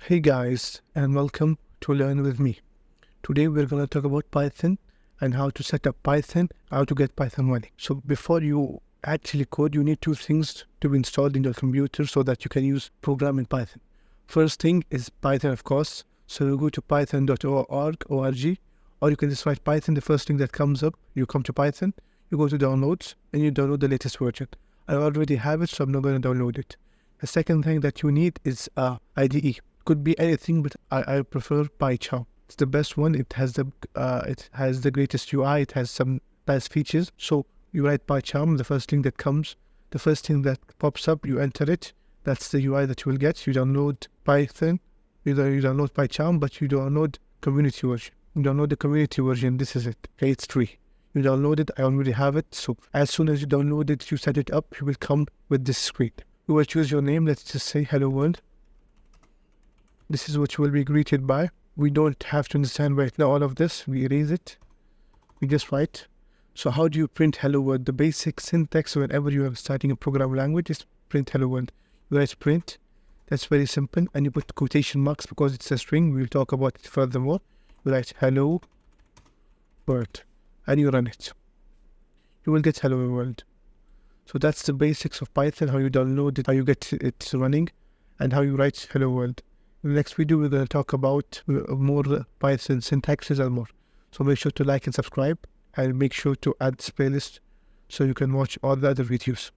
Hey guys, and welcome to Learn With Me. Today we're going to talk about Python and how to set up Python, how to get Python running. So before you actually code, you need two things to be installed in your computer so that you can use program in Python. First thing is Python, of course. So you go to python.org, or you can just write Python. The first thing that comes up, you come to Python, you go to downloads, and you download the latest version. I already have it, so I'm not going to download it. The second thing that you need is IDE. Could be anything, but I prefer PyCharm. It's the best one. It has the greatest UI. It has some nice features. So you write PyCharm. The first thing that pops up, you enter it. That's the UI that you will get. You download Python. You download PyCharm, but you download community version. You download the community version. This is it. Okay, it's free. You download it. I already have it. So as soon as you download it, you set it up. You will come with this screen. You will choose your name. Let's just say hello world. This is what you will be greeted by. We don't have to understand right now all of this. We erase it. We just write. So how do you print hello world? The basic syntax whenever you are starting a programming language is print hello world. You write print. That's very simple. And you put quotation marks because it's a string. We'll talk about it furthermore. You write hello world. And you run it. You will get hello world. So that's the basics of Python, how you download it, how you get it running, and how you write hello world. In the next video, we're going to talk about more Python syntaxes and more. So make sure to like and subscribe, and make sure to add this playlist so you can watch all the other videos.